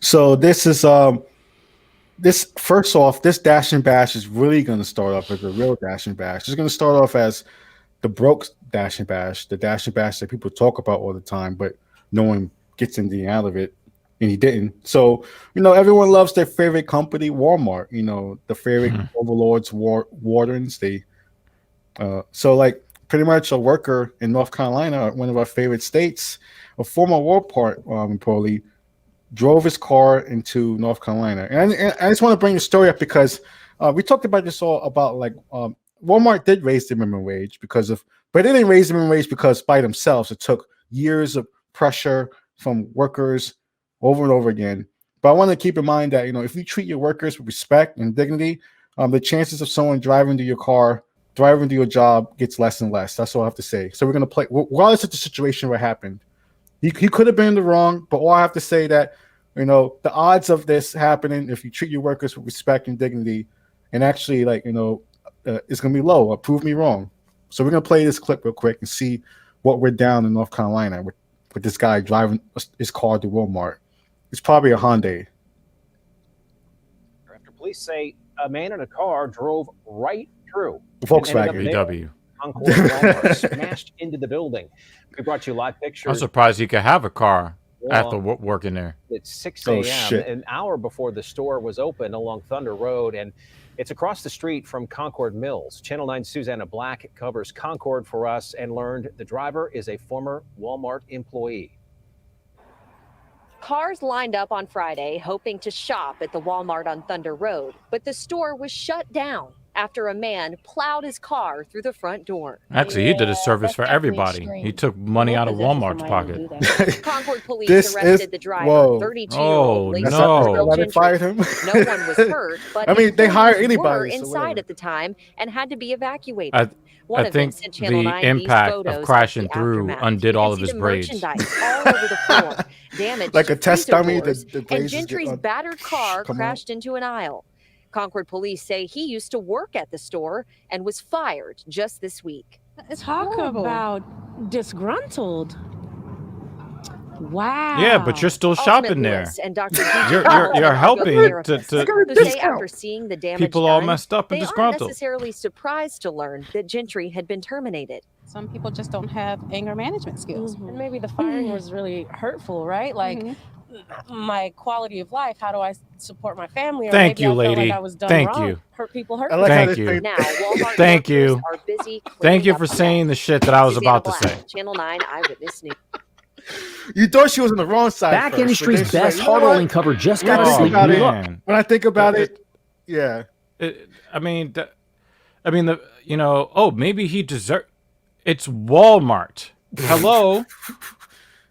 So this first off, this dash and bash is really going to start off as a real dash and bash. It's going to start off as the broke dash and bash, the dash and bash that people talk about all the time, but no one gets anything out of it, and he didn't. So everyone loves their favorite company, Walmart. The favorite overlords, wardens. So like pretty much a worker in North Carolina, one of our favorite states, a former Walmart employee drove his car into North Carolina. And I just want to bring the story up because we talked about this all about like Walmart did raise the minimum wage but they didn't raise the minimum wage because by themselves. It took years of pressure from workers over and over again. But I want to keep in mind that, if you treat your workers with respect and dignity, the chances of someone driving to your job gets less and less. That's all I have to say. So we're going to play, regardless of the situation what happened. He could have been in the wrong, but all I have to say that, the odds of this happening, if you treat your workers with respect and dignity, and actually, it's going to be low. Prove me wrong. So we're going to play this clip real quick and see what we're down in North Carolina with this guy driving his car to Walmart. It's probably a Hyundai. After police say a man in a car drove right through Volkswagen VW. Concord Walmart smashed into the building. We brought you live pictures. I'm surprised you could have a car after working there. It's 6 a.m., an hour before the store was open along Thunder Road, and it's across the street from Concord Mills. Channel 9's Susanna Black covers Concord for us and learned the driver is a former Walmart employee. Cars lined up on Friday hoping to shop at the Walmart on Thunder Road, but the store was shut down after a man plowed his car through the front door. Actually, he did a service for everybody. He took money out of Walmart's pocket. Concord Police arrested the driver, 32-year-old Lacy Cordell Gentry. Fired him. No one was hurt, but I mean, they hire anybody. Were inside at the time and had to be evacuated. I think the impact of crashing through undid all of his braids. All over the floor, damaged like a test dummy. And Gentry's battered car crashed into an aisle. Concord Police say he used to work at the store and was fired just this week. Talk about disgruntled. Wow. Yeah, but you're still shopping there. And Dr. You're helping to say after seeing the damage people all messed up and disgruntled. They aren't necessarily surprised to learn that Gentry had been terminated. Some people just don't have anger management skills. And maybe the firing was really hurtful, right? Like my quality of life, how do I support my family? Or Thank you, I lady. Like I was done Thank wrong. you. Hurt people hurt. Thank you. Now, Walmart Thank you. are busy. Thank you for saying the shit that I was about to say. Channel 9 Eyewitness News. You thought she was on the wrong side. Back industry's best hard rolling cover just got a sleep. When I think about it, yeah. Maybe he deserved. It's Walmart. Hello.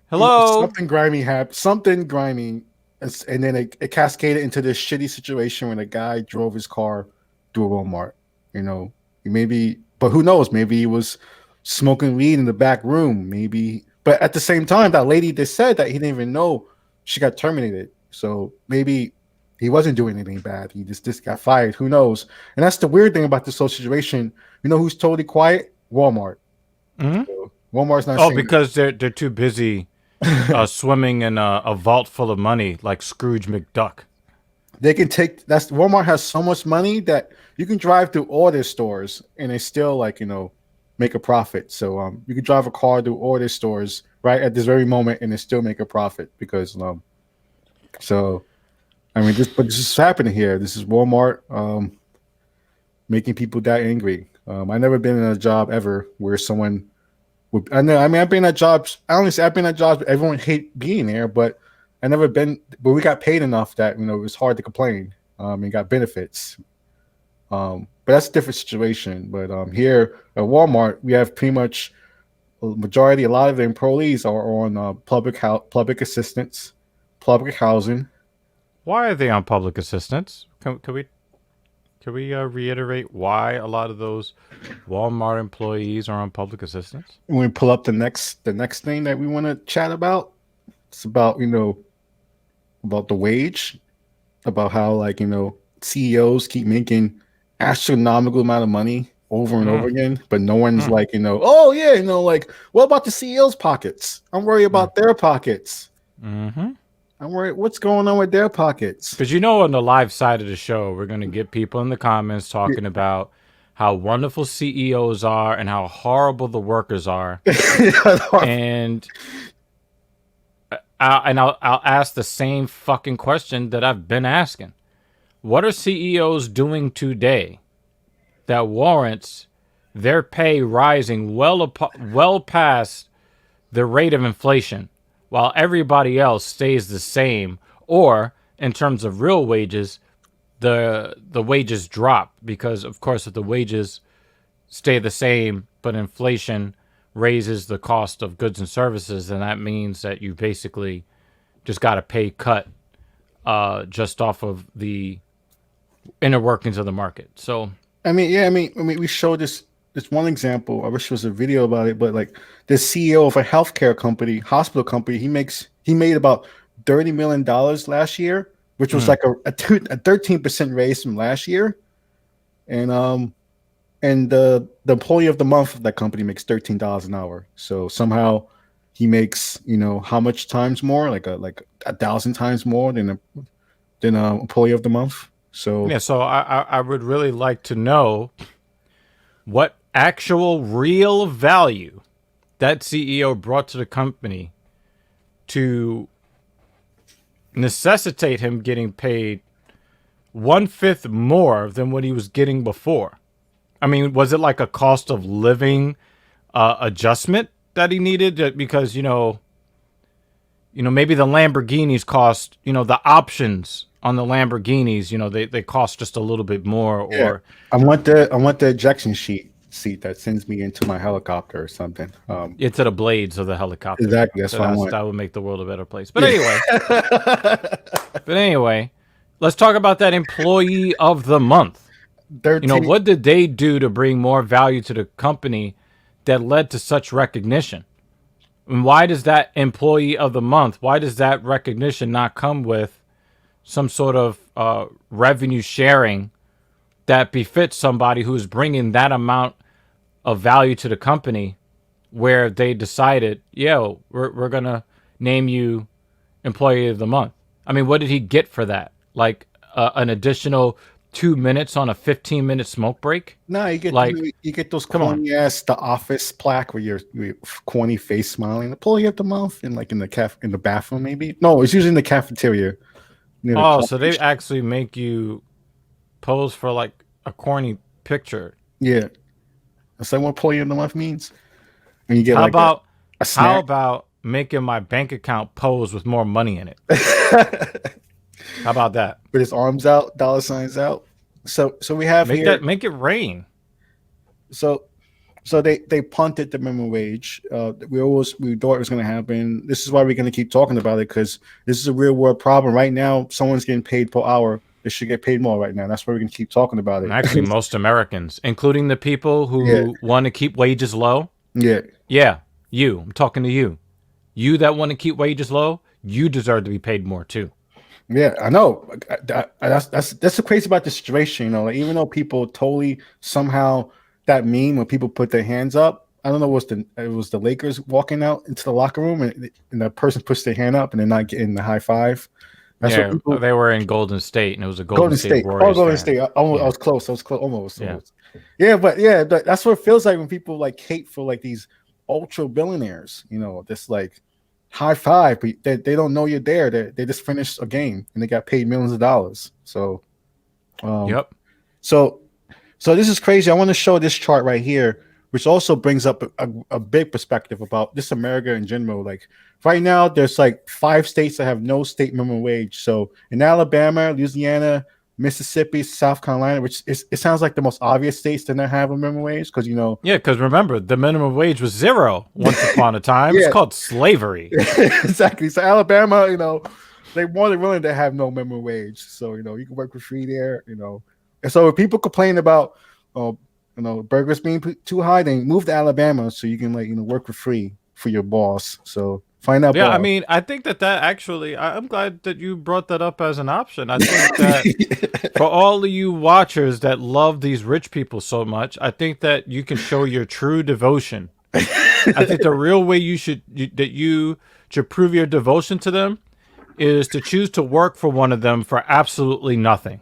Hello. Something grimy happened. Something grimy, and then it cascaded into this shitty situation when a guy drove his car to a Walmart. Maybe, but who knows? Maybe he was smoking weed in the back room. Maybe. But at the same time, that lady just said that he didn't even know she got terminated. So maybe he wasn't doing anything bad. He just got fired. Who knows? And that's the weird thing about this whole situation. You know who's totally quiet? Walmart. So Walmart's not. Oh, because they're too busy swimming in a vault full of money like Scrooge McDuck. They can take. Walmart has so much money that you can drive through all their stores and they still make a profit. So you could drive a car to all their stores right at this very moment and they still make a profit because this is happening here. This is Walmart making people that angry. I've never been in a job ever where someone would. I've been at jobs. I only say I've been at jobs. Everyone hate being there, but I never been. But we got paid enough that it was hard to complain. And got benefits. But that's a different situation. But here at Walmart, we have pretty much a lot of the employees are on public assistance, public housing. Why are they on public assistance? Can we reiterate why a lot of those Walmart employees are on public assistance? When we pull up the next thing that we want to chat about, it's about about the wage, about how CEOs keep making astronomical amount of money over and over again, but no one's what about the CEO's pockets? I'm worried about their pockets. I'm worried. What's going on with their pockets? Because on the live side of the show, we're going to get people in the comments talking about how wonderful CEOs are and how horrible the workers are. And I'll ask the same fucking question that I've been asking. What are CEOs doing today that warrants their pay rising well past the rate of inflation while everybody else stays the same? Or in terms of real wages, the wages drop because, of course, if the wages stay the same but inflation raises the cost of goods and services, then that means that you basically just got a pay cut just off of the inner workings of the market. So I mean, we showed this one example. I wish there was a video about it, but like the CEO of a healthcare company, hospital company, he made about $30 million last year, which was like a 13% raise from last year. And the employee of the month of that company makes $13 an hour. So somehow he makes, how much times more? Like 1,000 times more than a employee of the month. So yeah, so I would really like to know what actual real value that CEO brought to the company to necessitate him getting paid 1/5 more than what he was getting before. I mean, was it like a cost of living adjustment that he needed? Because, maybe the Lamborghinis cost, the options on the Lamborghinis, they cost just a little bit more. Or I want the ejection seat that sends me into my helicopter or something. Into the blades of the helicopter. Exactly. That's what I want. That would make the world a better place. But anyway, let's talk about that employee of the month. What did they do to bring more value to the company that led to such recognition? And why does that employee of the month, why does that recognition not come with some sort of revenue sharing that befits somebody who's bringing that amount of value to the company, where they decided, we're going to name you employee of the month? I mean, what did he get for that? Like an additional 2 minutes on a 15-minute smoke break? No, you get those corny ass The Office plaque where your corny face smiling. Employee of the month, and like in the bathroom maybe. No, it's usually in the cafeteria. So they actually make you pose for like a corny picture. Yeah, that's like what employee of the month means. And you get how about making my bank account pose with more money in it? How about that? With his arms out, dollar signs out. So we have make it rain. So they punted the minimum wage. We thought it was going to happen. This is why we're going to keep talking about it, because this is a real world problem. Right now, someone's getting paid per hour. They should get paid more right now. That's why we're going to keep talking about it. Actually, most Americans, including the people who want to keep wages low. Yeah. You. I'm talking to you. You that want to keep wages low, you deserve to be paid more too. Yeah, I know. That's the crazy about the situation. Like, even though people totally somehow that meme when people put their hands up. I don't know. It was the Lakers walking out into the locker room and the person puts their hand up and they're not getting the high five. That's what they were in Golden State, and it was a Golden State Warriors. Oh, Golden State. I was close. Almost. But that's what it feels like when people like hate for like these ultra billionaires. This like high five, but they don't know you're there. They just finished a game and they got paid millions of dollars. So, So this is crazy. I want to show this chart right here, which also brings up a big perspective about this America in general. Like right now, there's like 5 states that have no state minimum wage. So in Alabama, Louisiana, Mississippi, South Carolina, which it sounds like the most obvious states to not have a minimum wage, because because remember, the minimum wage was 0 once upon a time. It's called slavery. Exactly. So Alabama, they're more than willing to have no minimum wage. So you can work for free there. And so if people complain about burgers being too high, then move to Alabama so you can work for free for your boss. So find out. Yeah, I mean, I think that actually, I'm glad that you brought that up as an option. I think that for all of you watchers that love these rich people so much, I think that you can show your true devotion. I think the real way you should prove your devotion to them is to choose to work for one of them for absolutely nothing.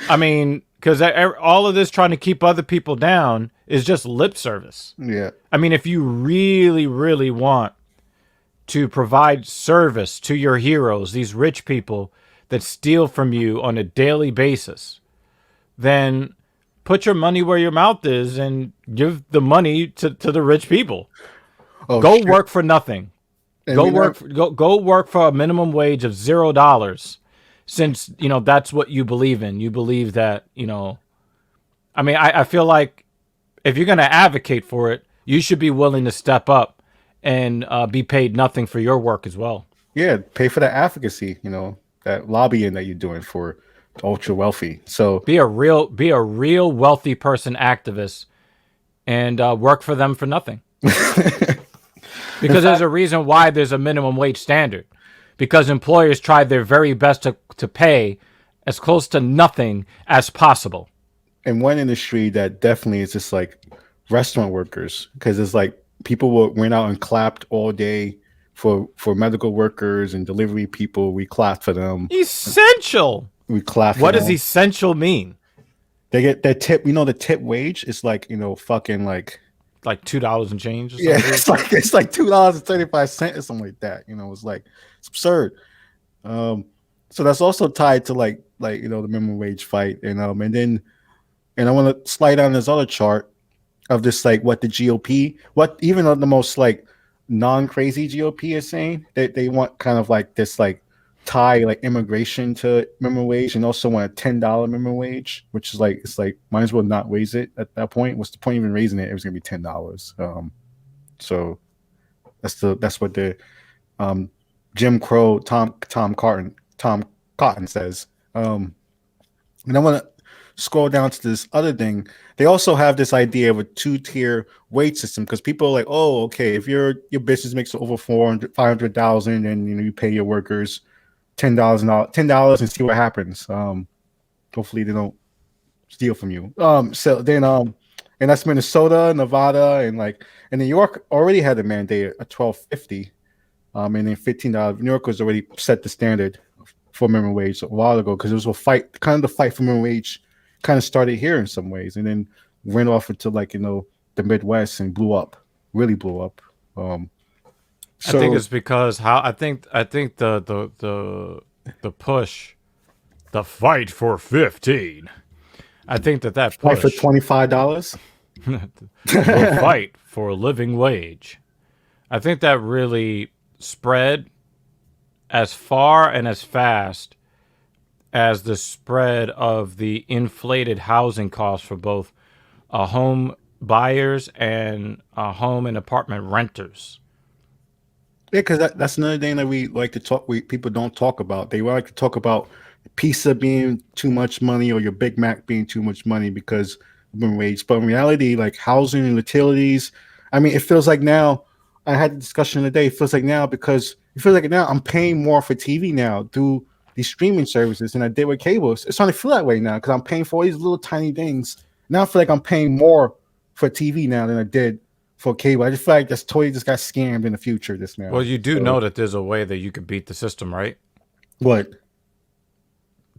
I mean, because all of this trying to keep other people down is just lip service. Yeah. I mean, if you really, really want to provide service to your heroes, these rich people that steal from you on a daily basis, then put your money where your mouth is and give the money to the rich people. Oh, go work for nothing. And Go work for a minimum wage of $0, since that's what you believe in. You believe that I mean, I feel like if you're gonna advocate for it, you should be willing to step up and be paid nothing for your work as well. Yeah, pay for that advocacy. That lobbying that you're doing for ultra wealthy. So be a real wealthy person activist and work for them for nothing. Because there's a reason why there's a minimum wage standard. Because employers try their very best to pay as close to nothing as possible. And one industry that definitely is just like restaurant workers, because it's like people went out and clapped all day for medical workers and delivery people. We clapped for them. Essential. We clapped. What does essential mean? They get their tip. The tip wage is like fucking like $2 and change. Or yeah, it's like $2.35 or something like that. It's absurd. So that's also tied to like the minimum wage fight, and I want to slide down this other chart of this what the GOP, what even the most non-crazy GOP is saying, that they want kind of this tie immigration to minimum wage, and also want a $10 minimum wage, which is it's might as well not raise it at that point. What's the point of even raising it? It was gonna be $10. So that's what the Jim Crow Tom Cotton says. And I want to scroll down to this other thing. They also have this idea of a 2-tier wage system, because people are like, oh, okay, if your business makes over 500,000, and you pay your workers $10 and see what happens. Hopefully they don't steal from you. So then and that's Minnesota, Nevada, and New York already had a mandate at $12.50. And then $15. New York was already set the standard for minimum wage a while ago, because it was the fight for minimum wage kind of started here in some ways, and then went off into the Midwest and really blew up. I think it's because I think the push, the fight for 15. I think that push fight for $25. The fight for a living wage. I think that really spread as far and as fast as the spread of the inflated housing costs for both home buyers and home and apartment renters. Yeah, because that's another thing that we like to talk. People don't talk about. They like to talk about pizza being too much money or your Big Mac being too much money because of minimum wage. But in reality, housing and utilities, I mean, it feels like now. I had the discussion today. It feels like now I'm paying more for TV now through these streaming services than I did with cable. It's starting to feel that way now, because I'm paying for all these little tiny things. Now I feel like I'm paying more for TV now than I did for cable. I just feel like that's totally just got scammed in the future just now. Well, you do know that there's a way that you could beat the system, right? What?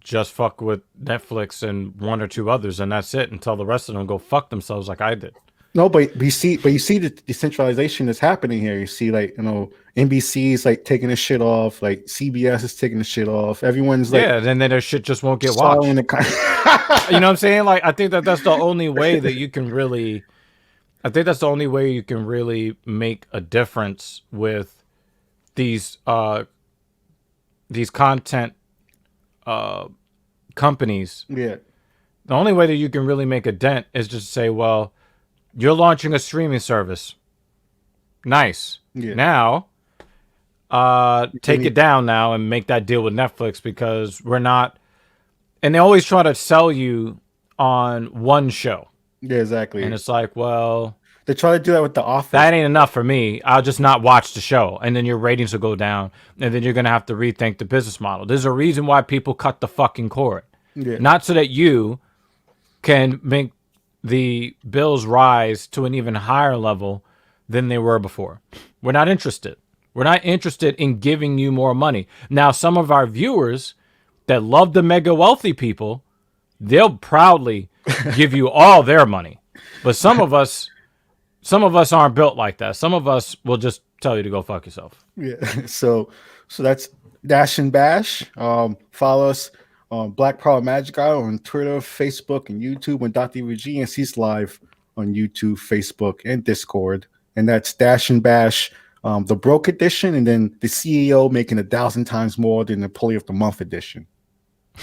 Just fuck with Netflix and one or two others, and that's it, until the rest of them go fuck themselves like I did. No, but you see the decentralization that's happening here. You see, NBC is taking this shit off, CBS is taking the shit off. Everyone's then their shit just won't get watched. You know what I'm saying? I think that's the only way that you can really. I think that's the only way you can really make a difference with these content companies. Yeah. The only way that you can really make a dent is just say, well, you're launching a streaming service. Nice. Yeah. Now, take it down now and make that deal with Netflix, because we're not. And they always try to sell you on one show. Yeah, exactly. And it's like, well, they try to do that with The Office. That ain't enough for me. I'll just not watch the show, and then your ratings will go down, and then you're gonna have to rethink the business model. There's a reason why people cut the fucking cord. Yeah. Not so that you can make the bills rise to an even higher level than they were before. We're not interested. We're not interested in giving you more money. Now, some of our viewers that love the mega wealthy people, they'll proudly give you all their money. But some of us aren't built like that. Some of us will just tell you to go fuck yourself. Yeah. So that's Dash and Bash. Follow us on Black Power Magic Guy on Twitter, Facebook, and YouTube. And Dr. Regis, he's live on YouTube, Facebook, and Discord. And that's Dash and Bash, the broke edition, and then the CEO making 1,000 times more than the Employee of the Month edition.